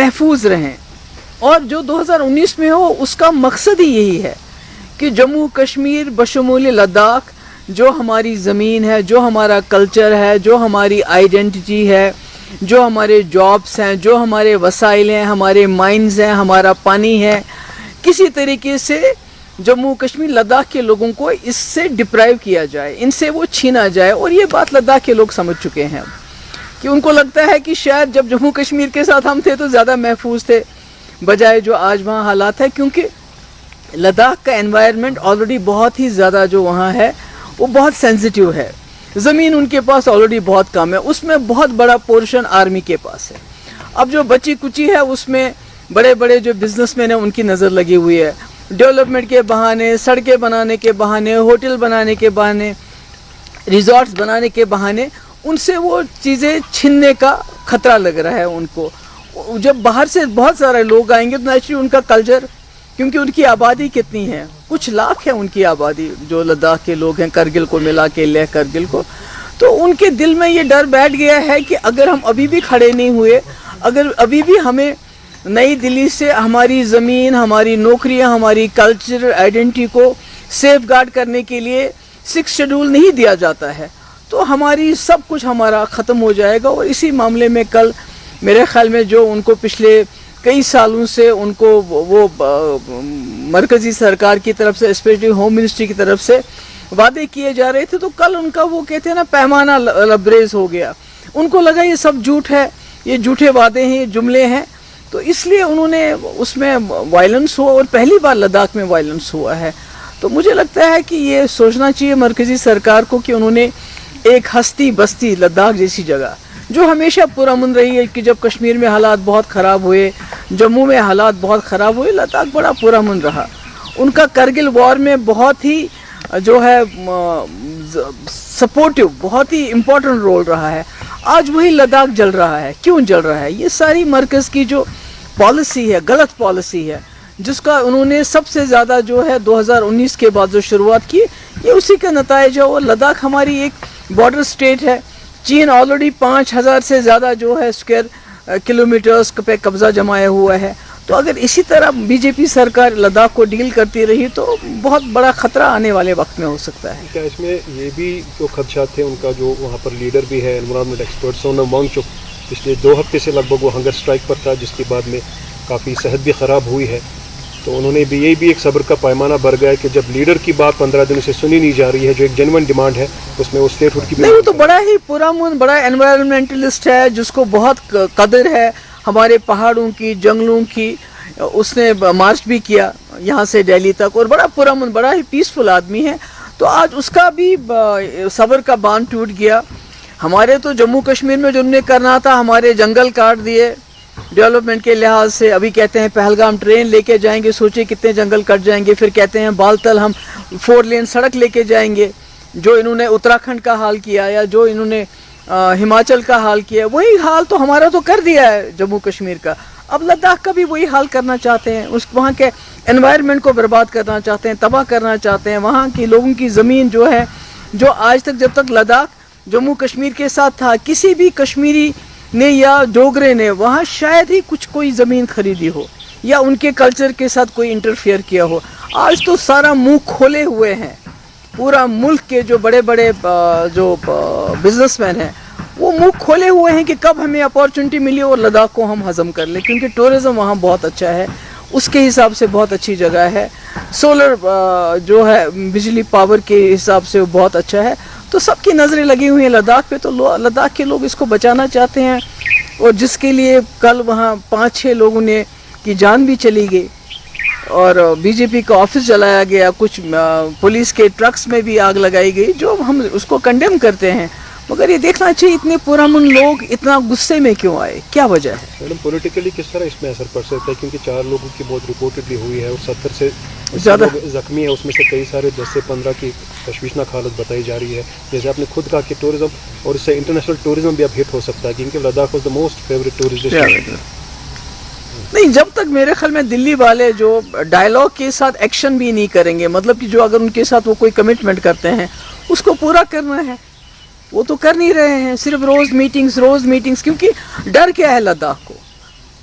محفوظ رہیں، اور جو 2019 میں ہو اس کا مقصد ہی یہی ہے کہ جموں کشمیر بشمول لداخ جو ہماری زمین ہے، جو ہمارا کلچر ہے، جو ہماری آئیڈینٹی ہے، جو ہمارے جابس ہیں، جو ہمارے وسائل ہیں، ہمارے مائنز ہیں، ہمارا پانی ہے، کسی طریقے سے جموں کشمیر لداخ کے لوگوں کو اس سے ڈپرائیو کیا جائے، ان سے وہ چھینا جائے. اور یہ بات لداخ کے لوگ سمجھ چکے ہیں کہ ان کو لگتا ہے کہ شاید جب جموں کشمیر کے ساتھ ہم تھے تو زیادہ محفوظ تھے بجائے جو آج وہاں حالات ہے، کیونکہ لداخ کا انوائرمنٹ آلریڈی بہت ہی زیادہ جو وہاں ہے وہ بہت سینسیٹیو ہے. زمین ان کے پاس آلریڈی بہت کم ہے، اس میں بہت بڑا پورشن آرمی کے پاس ہے. اب جو بچی کچی ہے اس میں بڑے بڑے جو بزنس مین ہیں ان کی نظر لگی ہوئی ہے. ڈیولپمنٹ کے بہانے، سڑکیں بنانے کے بہانے، ہوٹل بنانے کے بہانے، ریزورٹس بنانے کے بہانے ان سے وہ چیزیں چھیننے کا خطرہ لگ رہا ہے ان کو. جب باہر سے بہت سارے لوگ آئیں گے تو نیچرلی ان کا کلچر، کیونکہ ان کی آبادی کتنی ہے، کچھ لاکھ ہے ان کی آبادی جو لداخ کے لوگ ہیں، کرگل کو ملا کے، لیہ کرگل کو، تو ان کے دل میں یہ ڈر بیٹھ گیا ہے کہ اگر ہم ابھی بھی کھڑے نہیں ہوئے، اگر ابھی بھی ہمیں نئی دلی سے ہماری زمین، ہماری نوکریاں، ہماری کلچر آئیڈینٹی کو سیف گارڈ کرنے کے لیے 6 شیڈول نہیں دیا جاتا ہے تو ہماری سب کچھ ہمارا ختم ہو جائے گا. اور اسی معاملے میں کل میرے خیال میں جو ان کو پچھلے کئی سالوں سے ان کو وہ مرکزی سرکار کی طرف سے، اسپیشلی ہوم منسٹری کی طرف سے وعدے کیے جا رہے تھے، تو کل ان کا وہ کہتے ہیں نا پیمانہ لبریز ہو گیا. ان کو لگا یہ سب جھوٹ ہے، یہ جھوٹے وعدے ہیں، یہ جملے ہیں، تو اس لیے انہوں نے اس میں وائلنس ہوا، اور پہلی بار لداخ میں وائلنس ہوا ہے. تو مجھے لگتا ہے کہ یہ سوچنا چاہیے مرکزی سرکار کو کہ انہوں نے ایک ہستی بستی لداخ جیسی جگہ جو ہمیشہ پرامن رہی ہے، کہ جب کشمیر میں حالات بہت خراب ہوئے، جموں میں حالات بہت خراب ہوئے، لداخ بڑا پرامن رہا. ان کا کرگل وار میں بہت ہی جو ہے سپورٹیو، بہت ہی امپورٹنٹ رول رہا ہے. آج وہی لداخ جل رہا ہے. کیوں جل رہا ہے؟ یہ ساری مرکز کی جو پالیسی ہے، غلط پالیسی ہے، جس کا انہوں نے سب سے زیادہ جو ہے 2019 کے بعد جو شروعات کی، یہ اسی کا نتائج ہے. اور لداخ ہماری ایک بارڈر سٹیٹ ہے. چین آلریڈی 5000 سے زیادہ جو ہے اسکوائر کلومیٹرز پہ قبضہ جمایا ہوا ہے. تو اگر اسی طرح بی جے پی سرکار لداخ کو ڈیل کرتی رہی تو بہت بڑا خطرہ آنے والے وقت میں ہو سکتا ہے. کیا اس میں یہ بھی جو خدشات تھے ان کا، جو وہاں پر لیڈر بھی ہے انوائرمنٹ ایکسپرٹ سونم وانگچک، پچھلے 2 ہفتے سے لگ بھگ وہ ہنگر اسٹرائک پر تھا، جس کے بعد میں کافی صحت بھی خراب ہوئی ہے، تو انہوں نے بھی یہی بھی ایک صبر کا پیمانہ بر گیا ہے کہ جب لیڈر کی بات 15 دنوں سے سنی نہیں جا رہی ہے، جو ایک جینوئن ڈیمانڈ ہے، اس میں وہ اسٹیٹ ہوڈ کی بھی نہیں. وہ تو بڑا ہی پرامن، بڑا انوائرمنٹلسٹ ہے، جس کو بہت قدر ہے ہمارے پہاڑوں کی، جنگلوں کی. اس نے مارچ بھی کیا یہاں سے دہلی تک، اور بڑا پرامن، بڑا ہی پیسفل آدمی ہے. تو آج اس کا بھی صبر کا باندھ ٹوٹ گیا. ہمارے تو جموں کشمیر میں جو انہوں نے کرنا تھا، ہمارے جنگل کاٹ دیے ڈیولپمنٹ کے لحاظ سے. ابھی کہتے ہیں پہلگام ٹرین لے کے جائیں گے، سوچے کتنے جنگل کٹ جائیں گے. پھر کہتے ہیں بالتل ہم 4 لین سڑک لے کے جائیں گے. جو انہوں نے اتراکھنڈ کا حال کیا، یا جو انہوں نے ہماچل کا حال کیا، وہی حال تو ہمارا تو کر دیا ہے جموں کشمیر کا. اب لداخ کا بھی وہی حال کرنا چاہتے ہیں. وہاں کے انوائرمنٹ کو برباد کرنا چاہتے ہیں، تباہ کرنا چاہتے ہیں. وہاں کی لوگوں کی زمین جو ہے، جو آج تک، جب تک لداخ جموں کشمیر کے ساتھ تھا، کسی بھی کشمیری نے یا ڈوگرے نے وہاں شاید ہی کچھ کوئی زمین خریدی ہو یا ان کے کلچر کے ساتھ کوئی انٹرفیئر کیا ہو. آج تو سارا منہ کھولے ہوئے ہیں. پورا ملک کے جو بڑے بڑے جو بزنس مین ہیں وہ منہ کھولے ہوئے ہیں کہ کب ہمیں اپارچونٹی ملی اور لداخ کو ہم ہضم کر لیں، کیونکہ ٹورزم وہاں بہت اچھا ہے، اس کے حساب سے بہت اچھی جگہ ہے. سولر جو ہے بجلی پاور کے حساب سے بہت اچھا ہے. تو سب کی نظریں لگی ہوئی ہیں لداخ پہ. تو لداخ کے لوگ اس کو بچانا چاہتے ہیں، اور جس کے لیے کل وہاں 5-6 لوگوں نے کی جان بھی چلی گئی، اور بی جے پی کا آفس جلایا گیا، کچھ پولیس کے ٹرکس میں بھی آگ لگائی گئی، جو ہم اس کو کنڈیم کرتے ہیں. مگر یہ دیکھنا چاہیے اتنے پرامن لوگ اتنا غصے میں کیوں آئے، کیا وجہ ہے؟ میڈم پولیٹیکلی کس طرح اس میں اثر پڑ سکتا ہے؟ کیونکہ 4 لوگوں کی موت رپورٹڈلی ہوئی ہے، اور 70 سے زیادہ زخمی ہیں، اس میں سے کئی سارے 10 سے 15 کی تشویشناک حالت بتائی جا رہی ہے. جیسے آپ نے خود کہا کہ ٹورزم، اور اس سے انٹرنیشنل ٹورزم بھی اب ہٹ ہو سکتا ہے، کیونکہ Ladakh was the most favourite tourist destination. نہیں، جب تک میرے خیال میں دلی والے جو ڈائلاگ کے ساتھ ایکشن بھی نہیں کریں گے، مطلب کہ جو اگر ان کے ساتھ وہ کوئی کمٹمنٹ کرتے ہیں اس کو پورا کرنا ہے، وہ تو کر نہیں رہے ہیں. صرف روز میٹنگز، کیونکہ ڈر کیا ہے لداخ کو؟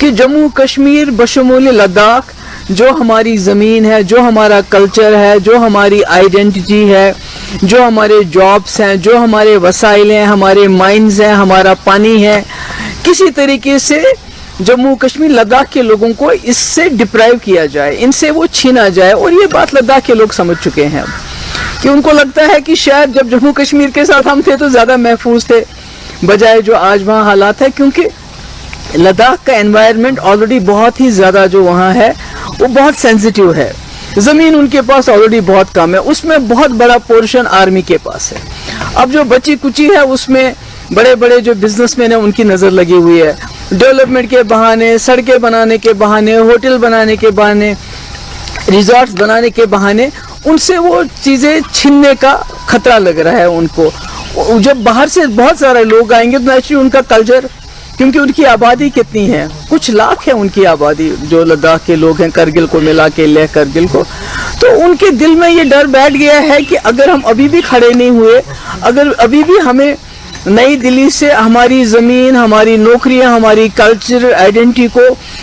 کہ جموں کشمیر بشمول لداخ جو ہماری زمین ہے, جو ہمارا کلچر ہے, جو ہماری آئیڈینٹی ہے, جو ہمارے جابس ہیں, جو ہمارے وسائل ہیں, ہمارے مائنز ہیں, ہمارا پانی ہے, کسی طریقے سے جموں کشمیر لداخ کے لوگوں کو اس سے ڈپرائیو کیا جائے, ان سے وہ چھینا جائے. اور یہ بات لداخ کے لوگ سمجھ چکے ہیں کہ ان کو لگتا ہے کہ شاید جب جموں کشمیر کے ساتھ ہم تھے تو زیادہ محفوظ تھے بجائے جو آج وہاں حالات ہے, کیونکہ لداخ کا انوائرمنٹ آلریڈی بہت ہی زیادہ جو وہاں ہے وہ بہت سینسیٹیو ہے. زمین ان کے پاس آلریڈی بہت کم ہے, اس میں بہت بڑا پورشن آرمی کے پاس ہے. اب جو بچی کچی ہے اس میں بڑے بڑے جو بزنس مین ہیں ان کی نظر لگی ہوئی ہے. ڈیولپمنٹ کے بہانے, سڑکیں بنانے کے بہانے, ہوٹل بنانے کے بہانے, ریزورٹس بنانے کے بہانے ان سے وہ چیزیں چھیننے کا خطرہ لگ رہا ہے ان کو. جب باہر سے بہت سارے لوگ آئیں گے تو نیچرلی ان کا کلچر, کیونکہ ان کی آبادی کتنی ہے, کچھ لاکھ ہے ان کی آبادی جو لداخ کے لوگ ہیں, کرگل کو ملا کے, لیہ کرگل کو, تو ان کے دل میں یہ ڈر بیٹھ گیا ہے کہ اگر ہم ابھی بھی کھڑے نہیں ہوئے, اگر ابھی بھی ہمیں نئی دلی سے ہماری زمین, ہماری نوکریاں, ہماری کلچر آئیڈینٹی کو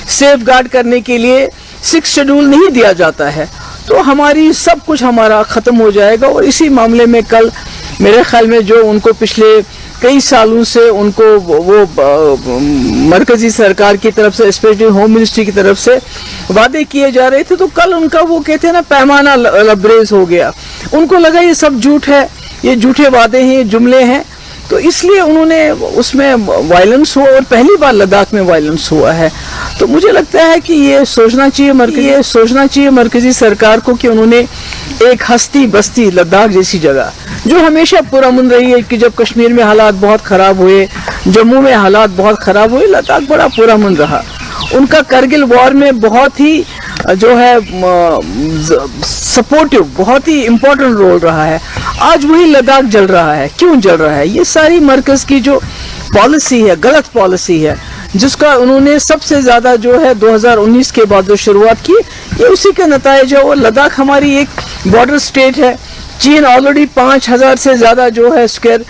سیف گارڈ کرنے کے لیے 6 شیڈول نہیں دیا جاتا ہے تو ہماری سب کچھ ہمارا ختم ہو جائے گا. اور اسی معاملے میں کل میرے خیال میں جو ان کو پچھلے کئی سالوں سے ان کو وہ مرکزی سرکار کی طرف سے, اسپیشلی ہوم منسٹری کی طرف سے وعدے کیے جا رہے تھے, تو کل ان کا وہ کہتے ہیں نا پیمانہ لبریز ہو گیا. ان کو لگا یہ سب جھوٹ ہے, یہ جھوٹے وعدے ہیں, یہ جملے ہیں, تو اس لیے انہوں نے اس میں وائلنس ہوا, اور پہلی بار لداخ میں وائلنس ہوا ہے. تو مجھے لگتا ہے کہ یہ سوچنا چاہیے مرکزی سرکار کو کہ انہوں نے ایک ہستی بستی لداخ جیسی جگہ جو ہمیشہ پرامن رہی ہے, کہ جب کشمیر میں حالات بہت خراب ہوئے, جموں میں حالات بہت خراب ہوئے, لداخ بڑا پرامن رہا. ان کا کرگل وار میں بہت ہی جو ہے سپورٹو, بہت ہی امپورٹنٹ رول رہا ہے. آج وہی لداخ جل رہا ہے. کیوں جل رہا ہے؟ یہ ساری مرکز کی جو پالیسی ہے, غلط پالیسی ہے, جس کا انہوں نے سب سے زیادہ جو ہے 2019 کے بعد جو شروعات کی, یہ اسی کا نتائج ہے. اور لداخ ہماری ایک بارڈر سٹیٹ ہے. چین آلریڈی 5000 سے زیادہ جو ہے اسکوائر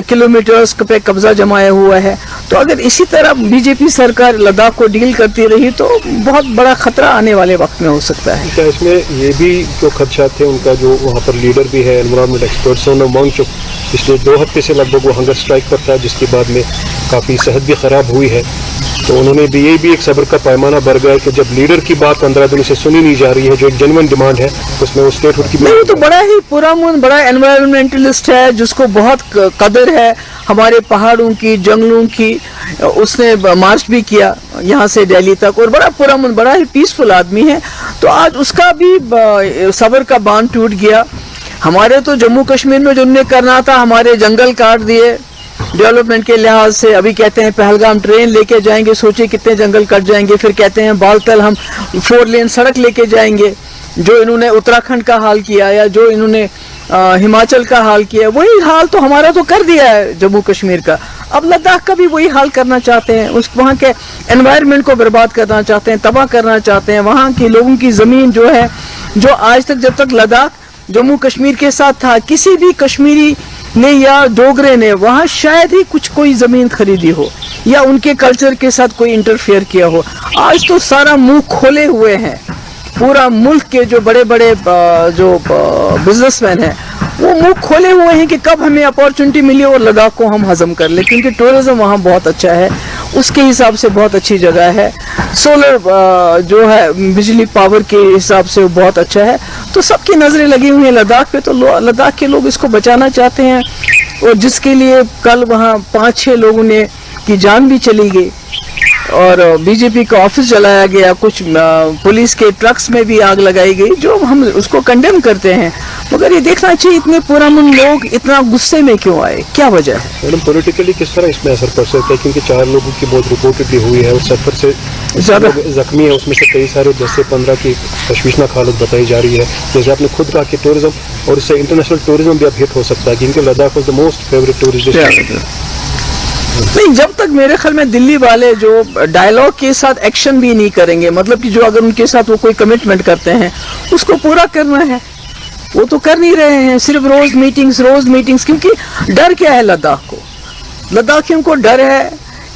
کلومیٹرز پہ قبضہ جمایا ہوا ہے. تو اگر اسی طرح بی جے پی سرکار لداخ کو ڈیل کرتی رہی تو بہت بڑا خطرہ آنے والے وقت میں ہو سکتا ہے. کیا اس میں یہ بھی جو خدشات تھے ان کا, جو وہاں پر لیڈر بھی ہے انوائرمنٹ ایکسپرٹس, انہوں نے مانگ چک پچھلے 2 ہفتے سے لگ بھگ وہ ہنگر اسٹرائک پر تھا, جس کے بعد میں کافی صحت بھی خراب ہوئی ہے. تو انہوں نے بھی یہ بھی ایک صبر کا پیمانہ بڑھ گیا کہ جب لیڈر کی بات 15 دنوں سے سنی نہیں جا رہی ہے, جو ایک جینوئن ڈیمانڈ ہے, اس میں وہ اسٹیٹ ہوڈ کی نہیں, تو بڑا ہی پرامن, بڑا انوائرمنٹلسٹ ہے جس کو بہت قدر ہے ہمارے پہاڑوں کی, جنگلوں کی. اس نے مارچ بھی کیا یہاں سے دہلی تک, اور بڑا پرامن, بڑا ہی پیسفل آدمی ہے. تو آج اس کا بھی صبر کا باندھ ٹوٹ گیا. ہمارے تو جموں کشمیر میں جو انہوں نے کرنا تھا, ہمارے جنگل کاٹ دیے ڈیولپمنٹ کے لحاظ سے. ابھی کہتے ہیں پہلگام ٹرین لے کے جائیں گے, سوچے کتنے جنگل کٹ جائیں گے. پھر کہتے ہیں بالتل ہم 4 لین سڑک لے کے جائیں گے. جو انہوں نے اتراکھنڈ کا حال کیا یا جو انہوں نے ہماچل کا حال کیا, وہی حال تو ہمارا تو کر دیا ہے جموں کشمیر کا. اب لداخ کا بھی وہی حال کرنا چاہتے ہیں, اس وہاں کے انوائرمنٹ کو برباد کرنا چاہتے ہیں, تباہ کرنا چاہتے ہیں. وہاں کے لوگوں کی زمین جو ہے, جو آج تک جب تک لداخ جموں کشمیر کے ساتھ تھا, کسی بھی کشمیری نے یا ڈوگرے نے وہاں شاید ہی کچھ کوئی زمین خریدی ہو یا ان کے کلچر کے ساتھ کوئی انٹرفیئر کیا ہو. آج تو سارا منہ کھولے ہوئے ہیں. پورا ملک کے جو بڑے بڑے جو بزنس مین ہیں وہ منہ کھولے ہوئے ہیں کہ کب ہمیں اپارچونٹی ملی اور لداخ کو ہم ہضم کر لیں, کیونکہ ٹورزم وہاں بہت اچھا ہے, اس کے حساب سے بہت اچھی جگہ ہے. سولر جو ہے بجلی پاور کے حساب سے بہت اچھا ہے. تو سب کی نظریں لگی ہوئی ہیں لداخ پہ. تو لداخ کے لوگ اس کو بچانا چاہتے ہیں, اور جس کے لیے کل وہاں 5-6 لوگوں نے کی جان بھی چلی گئی, اور بی جے پی کا آفس جلایا گیا, کچھ پولیس کے ٹرکس میں بھی آگ لگائی گئی, جو ہم اس کو کنڈیم کرتے ہیں. مگر یہ دیکھنا چاہیے اتنے پرامن لوگ اتنا غصے میں کیوں آئے, کیا وجہ ہے؟ میڈم پولیٹیکلی کس طرح اس میں اثر پڑ سکتا ہے, کیونکہ 4 لوگوں کی موت رپورٹڈ بھی ہوئی ہے اور 70 سے زیادہ زخمی ہیں, اس میں سے کئی سارے 10 سے 15 کی تشویشناک حالت بتائی جا رہی ہے. جیسے آپ نے خود کہا کہ ٹورزم, اور اس سے انٹرنیشنل ٹورزم بھی اب ہٹ ہو سکتا ہے, کیونکہ Ladakh was the most favourite tourist destination. نہیں, جب تک میرے خیال میں دلی والے جو ڈائلاگ کے ساتھ ایکشن بھی نہیں کریں گے, مطلب کہ جو اگر ان کے ساتھ وہ کوئی کمٹمنٹ کرتے ہیں اس کو پورا کرنا ہے, وہ تو کر نہیں رہے ہیں. صرف روز میٹنگز, کیونکہ ڈر کیا ہے لداخ کو, لداخیوں کو ڈر ہے